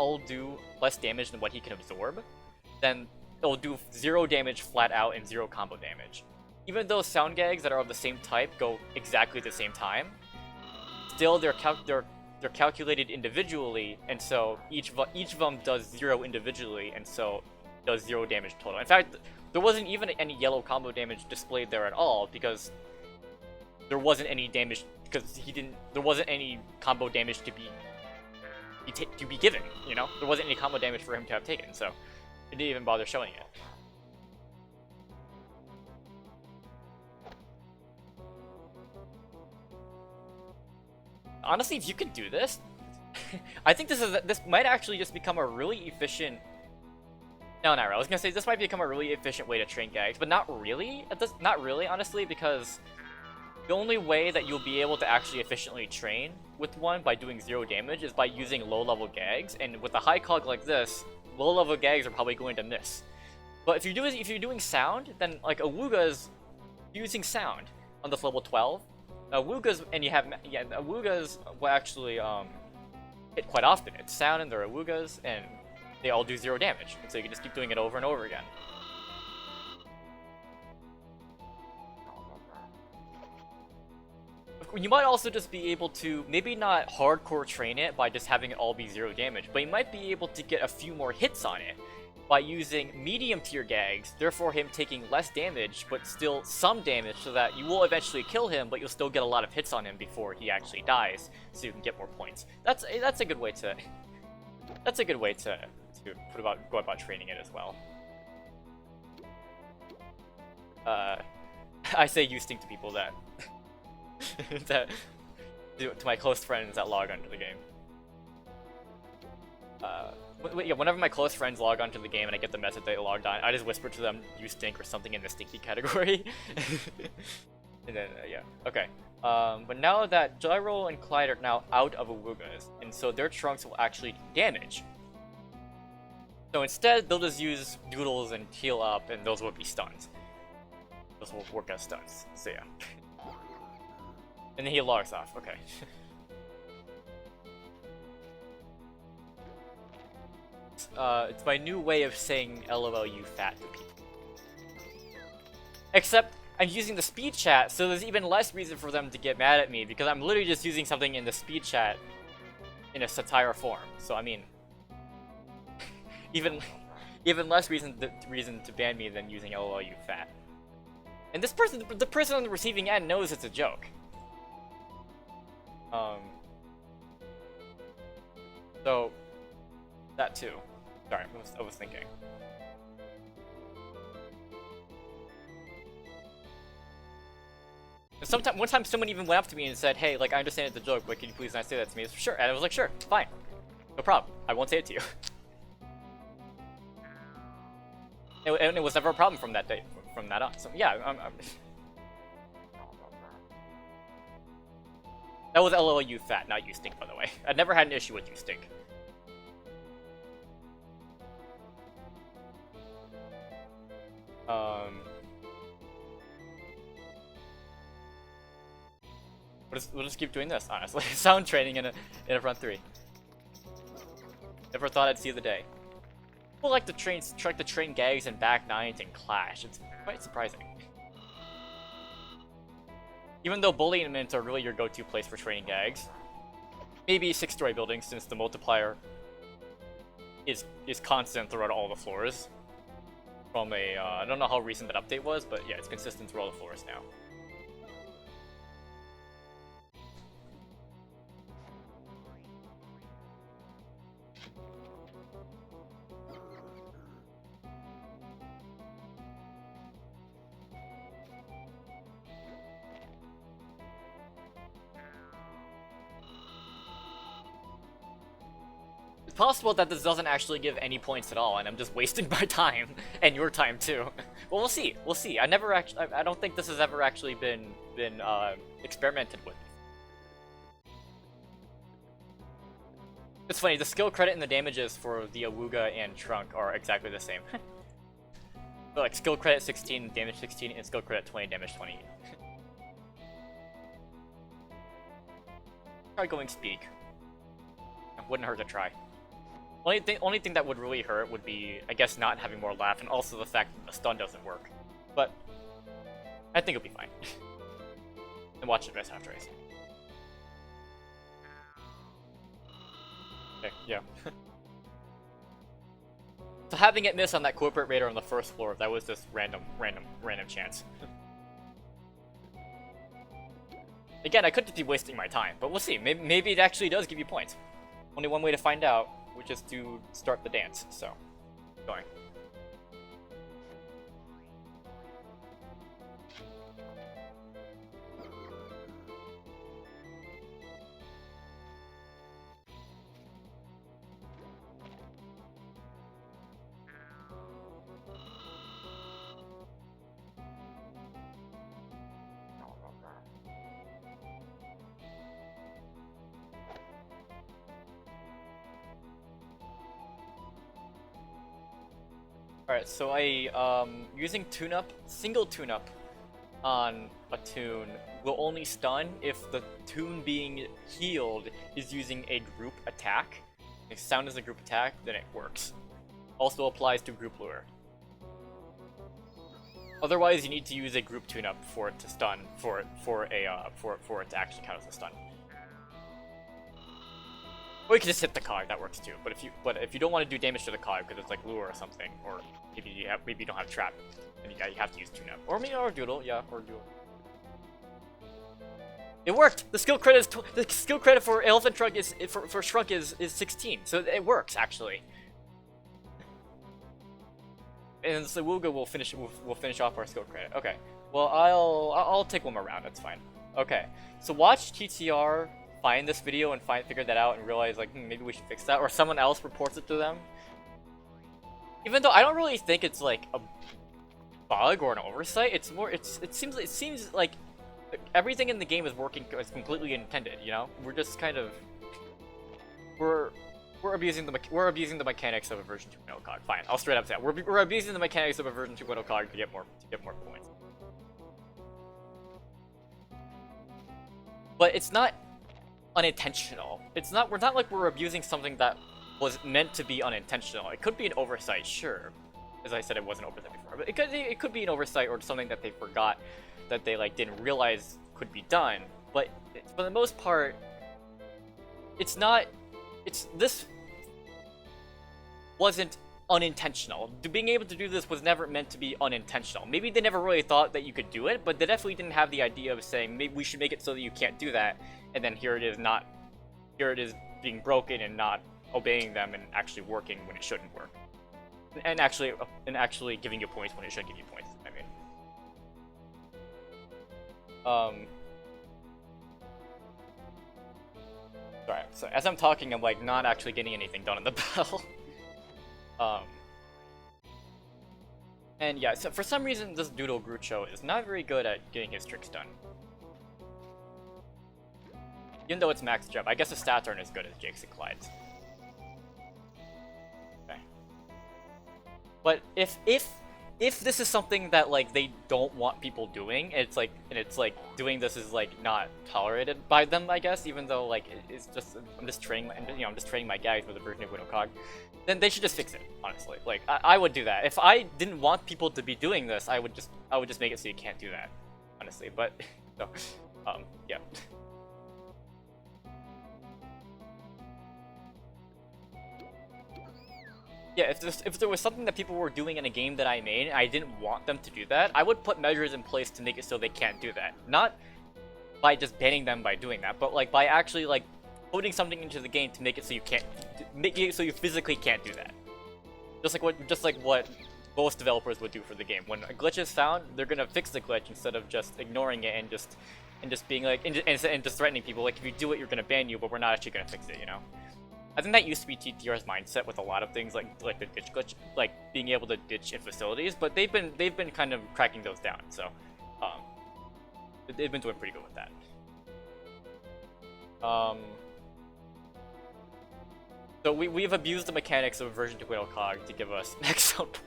damage than what he can absorb, then it'll do 0 damage flat out and 0 combo damage. Even though sound gags that are of the same type go exactly at the same time, still they're calculated individually, and so each of them does 0 individually, and so does 0 damage total. In fact, there wasn't even any yellow combo damage displayed there at all, because there wasn't any damage, because there wasn't any combo damage to be given, you know? There wasn't any combo damage for him to have taken, so it didn't even bother showing it. Honestly, if you can do this, I think this might actually just become a really efficient... No, not really. I was gonna say this might become a really efficient way to train gags, but not really. Not really, honestly, because the only way that you'll be able to actually efficiently train with one by doing 0 damage is by using low-level gags, and with a high cog like this, low-level gags are probably going to miss. But if you're doing sound, then like Awuga's using sound on this level 12. Awugas, and you have, yeah, Awugas will actually hit quite often. It's sound and they're Awugas, and they all do 0 damage. And so you can just keep doing it over and over again. you might also just be able to, maybe not hardcore train it by just having it all be 0 damage, but you might be able to get a few more hits on it by using medium tier gags, therefore him taking less damage, but still some damage, so that you will eventually kill him, but you'll still get a lot of hits on him before he actually dies, so you can get more points. That's a good way to go about training it as well. I say using to people that to my close friends that log onto the game. Yeah, whenever my close friends log onto the game and I get the message they logged on, I just whisper to them, "You stink" or something in the stinky category. And then yeah, okay. But now that Gyro and Clyde are now out of Awugas, and so their trunks will actually do damage. So instead, they'll just use Doodles and heal up, and those will be stuns. Those will work as stuns. So yeah. And then he logs off. Okay. It's my new way of saying LOL you fat to people. Except I'm using the speed chat, so there's even less reason for them to get mad at me, because I'm literally just using something in the speed chat in a satire form. So I mean, even less reason to ban me than using LOL you fat. And this person, the person on the receiving end, knows it's a joke. So that too. Sorry, I was thinking. One time someone even went up to me and said, "Hey, like, I understand it's a joke, but can you please not say that to me?" I said, "Sure," and I was like, "Sure, fine, no problem. I won't say it to you." And it was never a problem from that day, from that on. So yeah, that was LOL you fat, not you stink, by the way. I never had an issue with you stink. We'll just keep doing this, honestly. Sound training in a front 3. Never thought I'd see the day. People like to train gags and back 9s and Clash. It's quite surprising. Even though bully and mints are really your go-to place for training gags. Maybe 6-story buildings, since the multiplier is constant throughout all the floors. From a, I don't know how recent that update was, but yeah, it's consistent through all the floors now. It's possible that this doesn't actually give any points at all, and I'm just wasting my time and your time too. Well, we'll see. We'll see. I don't think this has ever actually been experimented with. It's funny. The skill credit and the damages for the Awuga and Trunk are exactly the same. So like skill credit 16, damage 16, and skill credit 20, damage 20. Try going Speak. Wouldn't hurt to try. Only thing that would really hurt would be, I guess, not having more laugh, and also the fact that the stun doesn't work. But I think it'll be fine. And watch it rest after race. Okay, yeah. So having it miss on that corporate raider on the first floor, that was just random chance. Again, I could just be wasting my time, but we'll see. Maybe it actually does give you points. Only one way to find out, which is to start the dance, so going. Alright, so using single tune-up on a tune will only stun if the tune being healed is using a group attack. If sound is a group attack, then it works. Also applies to group lure. Otherwise, you need to use a group tune-up for it to stun, for it to actually count as a stun. Or you can just hit the cog, that works too. But if you don't want to do damage to the cog because it's like lure or something, or maybe you don't have trap, then you have to use tune-up. Or maybe or doodle, yeah, or doodle. It worked. The skill credit for Elephant Trunk for Shrunk is 16, so it works actually. And so Wooga will finish off our skill credit. Okay. Well, I'll take one more round. That's fine. Okay. So watch TTR find this video and figure that out and realize like maybe we should fix that, or someone else reports it to them. Even though I don't really think it's like a bug or an oversight, it's more it seems like everything in the game is working as completely intended. You know, we're just kind of we're abusing the mechanics of a version 2.0 cog. Fine, I'll straight up say that. We're abusing the mechanics of a version 2.0 cog to get more points. But it's not unintentional. We're not like we're abusing something that was meant to be unintentional. It could be an oversight, sure. As I said, it wasn't an oversight before, but it could be an oversight or something that they forgot that they like didn't realize could be done. But for the most part, this wasn't unintentional. Being able to do this was never meant to be unintentional. Maybe they never really thought that you could do it, but they definitely didn't have the idea of saying maybe we should make it so that you can't do that, and then here it is being broken and not obeying them and actually working when it shouldn't work. And actually giving you points when it should give you points, I mean. Sorry, so as I'm talking, I'm like not actually getting anything done in the battle. And yeah, so for some reason this Doodle Grucho is not very good at getting his tricks done. Even though it's max jump, I guess the stats aren't as good as Jake's and Clyde's. Okay. But if this is something that like they don't want people doing, it's like doing this is like not tolerated by them, I guess, even though like it's just I'm just training my gags with a version of Widow Cog, then they should just fix it, honestly. Like I would do that. If I didn't want people to be doing this, I would just make it so you can't do that, honestly. But so yeah. Yeah, if there was something that people were doing in a game that I made and I didn't want them to do that, I would put measures in place to make it so they can't do that. Not by just banning them by doing that, but like by actually like putting something into the game to make it so you can't, make it so you physically can't do that. Just like what most developers would do for the game. When a glitch is found, they're gonna fix the glitch instead of just ignoring it and just being like and just threatening people. Like if you do it, you're gonna ban you, but we're not actually gonna fix it. You know. I think that used to be TTR's mindset with a lot of things, like the ditch glitch, like being able to ditch in facilities. But they've been kind of cracking those down, so they've been doing pretty good with that. So we've abused the mechanics of version 2.0 cog to give us max zone points.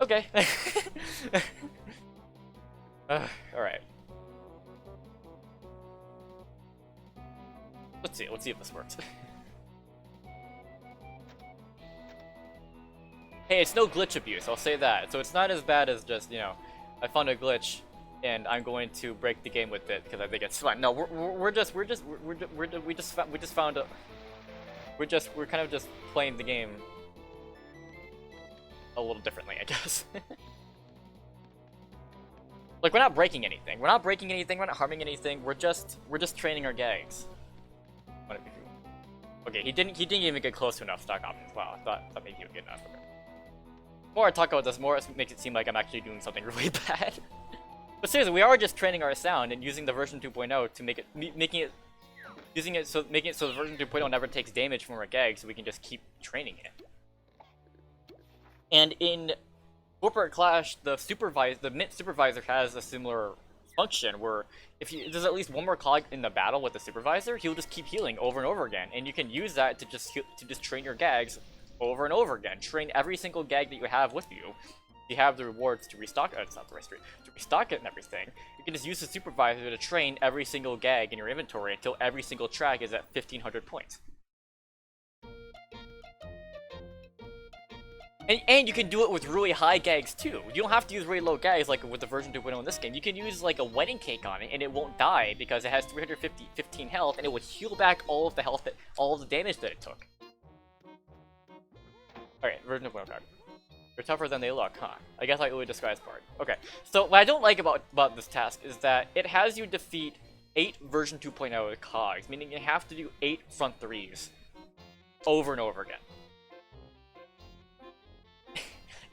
Okay. All right. Let's see if this works. Hey, it's no glitch abuse, I'll say that. So it's not as bad as just, you know, I found a glitch and I'm going to break the game with it because I think it's fun. No, we're kind of just playing the game a little differently, I guess. Like we're not breaking anything. We're not harming anything. We're just training our gags. Okay, he didn't even get close to enough stock options. Wow, I thought maybe he would get enough. Okay. The more I talk about this, more it makes it seem like I'm actually doing something really bad. But seriously, we are just training our sound and using the version 2.0 to making it so the version 2.0 never takes damage from our gags, so we can just keep training it. And in Corporate Clash, the Mint Supervisor has a similar function where if there's at least one more cog in the battle with the supervisor, he'll just keep healing over and over again, and you can use that to just train your gags over and over again. Train every single gag that you have with you. You have the rewards to restock. It's not the right street. To restock it and everything, you can just use the supervisor to train every single gag in your inventory until every single track is at 1500 points. And you can do it with really high gags too. You don't have to use really low gags like with the version 2.0 in this game. You can use like a wedding cake on it and it won't die because it has 315 health and it will heal back all of the health all of the damage that it took. Alright, version 2.0 card. They're tougher than they look, huh? I guess I really disguise part. Okay, so what I don't like about this task is that it has you defeat 8 version 2.0 cogs, meaning you have to do 8 front 3s over and over again.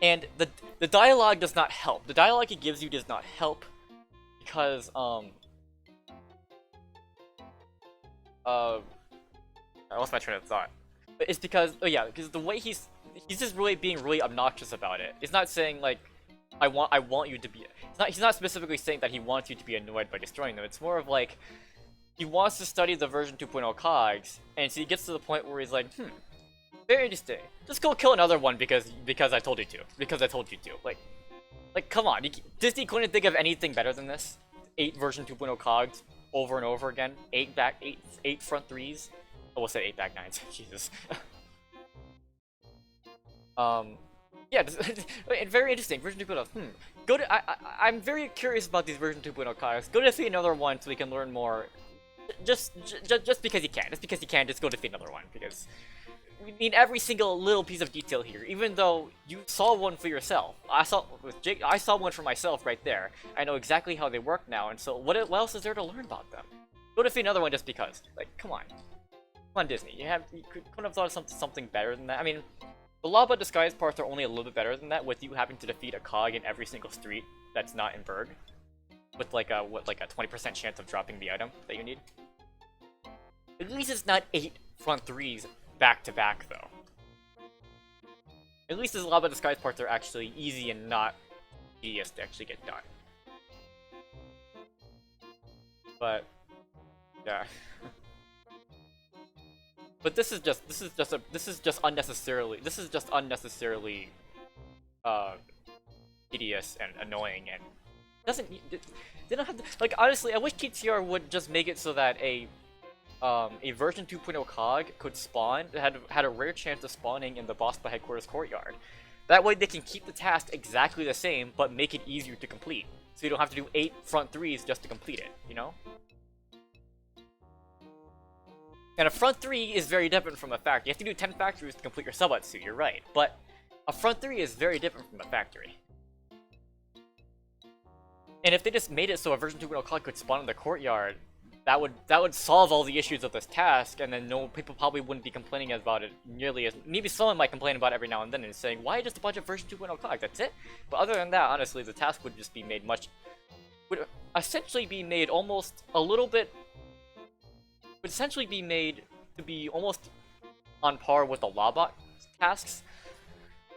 And the dialogue does not help. The dialogue it gives you does not help because I lost my train of thought. But it's because because the way he's just really being really obnoxious about it. He's not saying like I want you to be. He's not specifically saying that he wants you to be annoyed by destroying them. It's more of like he wants to study the version 2.0 cogs, and so he gets to the point where he's like, very interesting. Just go kill another one because I told you to. Because I told you to. Like come on. Disney couldn't think of anything better than this. 8 version 2.0 cogs over and over again. 8 front 3s. I will say 8 back 9s. Jesus. Yeah, very interesting. Version 2.0. Go to. I'm very curious about these version 2.0 cogs. Go defeat another one so we can learn more. Just because you can. Just because you can, just go defeat another one because we need every single little piece of detail here. Even though you saw one for yourself, I saw one for myself right there. I know exactly how they work now, and so what else is there to learn about them? Go defeat another one just because. Like, come on, Disney. You couldn't have thought of something better than that. I mean. The lava disguise parts are only a little bit better than that, with you having to defeat a cog in every single street that's not in Berg, with like a 20% chance of dropping the item that you need. At least it's not 8 front 3s back to back though. At least his lava disguise parts are actually easy and not tedious to actually get done. But yeah. But this is just unnecessarily tedious and annoying and they don't have to, like, honestly I wish TTR would just make it so that a version 2.0 cog could spawn had a rare chance of spawning in the boss by headquarters courtyard. That way they can keep the task exactly the same but make it easier to complete. So you don't have to do 8 front 3s just to complete it, you know? And a front 3 is very different from a factory. You have to do 10 factories to complete your Subatsu, you're right. But a front 3 is very different from a factory. And if they just made it so a version 2.0 cog could spawn in the courtyard, that would solve all the issues of this task, and then people probably wouldn't be complaining about it nearly as... Maybe someone might complain about it every now and then and saying, why just a bunch of version 2.0 cogs? That's it? But other than that, honestly, the task would just be made would essentially be made almost a little bit... Would essentially be made to be almost on par with the Lobot tasks,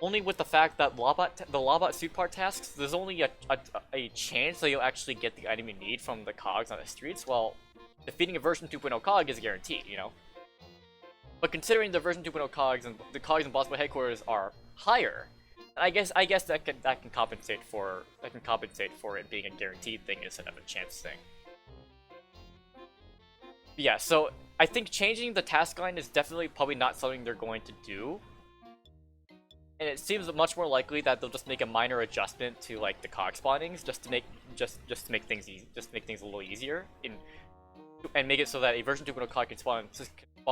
only with the fact that the Lobot suit part tasks, there's only a chance that you'll actually get the item you need from the cogs on the streets, while defeating a version 2.0 cog is guaranteed, you know? But considering the version 2.0 cogs and the cogs in boss by headquarters are higher, I guess that can compensate for it being a guaranteed thing instead of a chance thing. Yeah, so I think changing the task line is definitely probably not something they're going to do. And it seems much more likely that they'll just make a minor adjustment to like the cog spawnings just to make things a little easier and make it so that a version 2.0 cog can spawn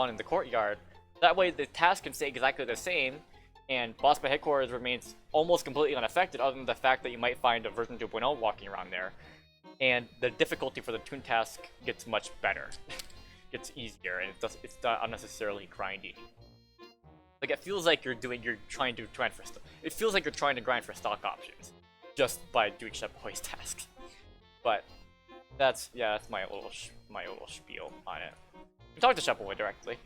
in the courtyard. That way the task can stay exactly the same and boss by headquarters remains almost completely unaffected other than the fact that you might find a version 2.0 walking around there. And the difficulty for the toon task gets much better. Gets easier, and it's not unnecessarily grindy. Like, it feels like you're trying to grind for it feels like you're trying to grind for stock options just by doing Chef Boy's tasks. But that's my little spiel on it. You talk to Chef Boy directly.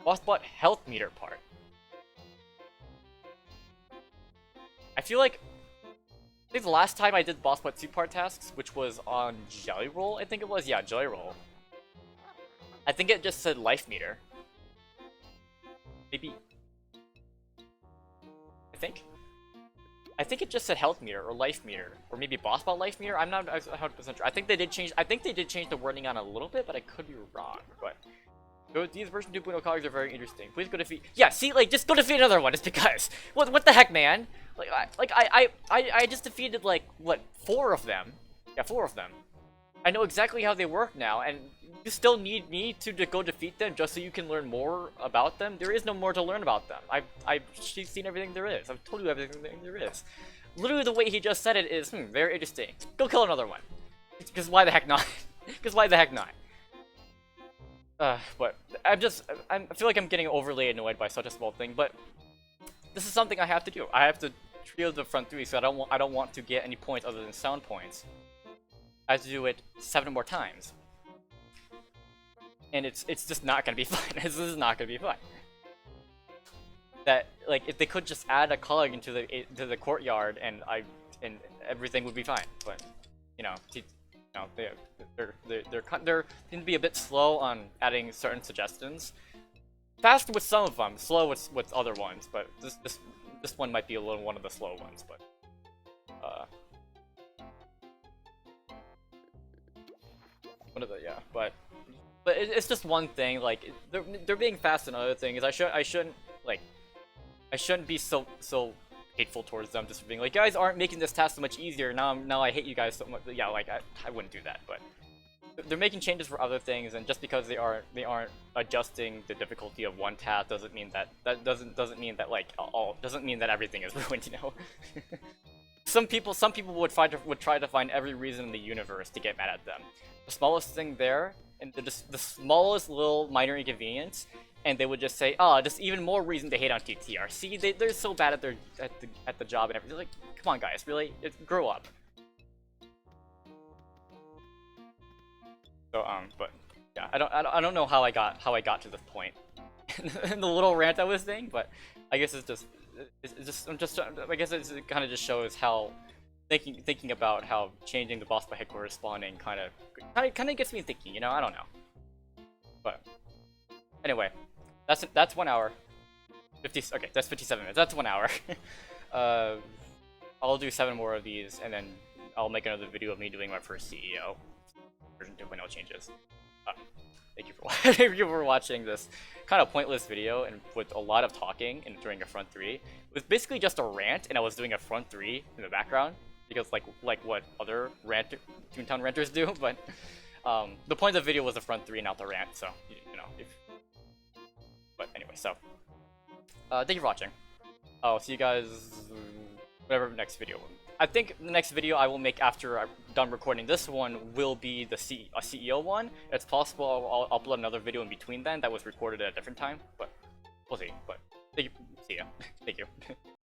Bossbot health meter part. I think the last time I did Bossbot suit part tasks, which was on Jelly Roll, I think it was, yeah, Jelly Roll. I think it just said life meter. Maybe. I think it just said health meter or life meter or maybe bossbot life meter. I'm not 100% sure. I think they did change the wording on a little bit, but I could be wrong. But These version 2.0 colleagues are very interesting. Please go defeat. Yeah, see, like, just go defeat another one. It's because what the heck, man? Like, I just defeated like what 4 of them. Yeah, 4 of them. I know exactly how they work now, and you still need me to go defeat them just so you can learn more about them. There is no more to learn about them. I've seen everything there is. I've told you everything there is. Literally, the way he just said it is very interesting. Go kill another one. Because why the heck not? Because why the heck not? But I feel like I'm getting overly annoyed by such a small thing, but this is something I have to do. I have to trio the front 3, so I don't want to get any points other than sound points. I have to do it 7 more times. And it's just not gonna be fun. This is not gonna be fun. That, like, if they could just add a cog into the courtyard and everything would be fine, but you know, they seem to be a bit slow on adding certain suggestions. Fast with some of them, slow with other ones, but this one might be a little one of the slow ones, but one of the but it's just one thing. Like they're being fast in other things. I shouldn't be so hateful towards them just for being like, guys aren't making this task so much easier. Now I hate you guys so much. Yeah, like I wouldn't do that, but they're making changes for other things, and just because they aren't adjusting the difficulty of one task doesn't mean that doesn't mean that like doesn't mean that everything is ruined, you know. Some people would try to find every reason in the universe to get mad at them. The smallest thing there, and just the smallest little minor inconvenience, and they would just say, "Oh, just even more reason to hate on TTR." See, they're so bad at the job and everything. Like, come on, guys, really, grow up. So but yeah, I don't know how I got to this point in the little rant I was saying, but I guess I guess it kind of just shows how thinking about how changing the boss by headquarters spawning kind of gets me thinking, you know. I don't know, but anyway, that's 1 hour. 50. Okay, that's 57 minutes. That's 1 hour. I'll do 7 more of these, and then I'll make another video of me doing my first CEO version 2.0 changes. Thank you for watching this kind of pointless video and with a lot of talking and during a front 3. It was basically just a rant, and I was doing a front 3 in the background because like what other Toontown ranters do. But the point of the video was the front 3, not the rant. So you know. But anyway, so thank you for watching. I'll see you guys whatever next video. I think the next video I will make after I'm done recording this one will be the CEO one. It's possible I'll upload another video in between then that was recorded at a different time, but we'll see. But thank you. See ya. Thank you.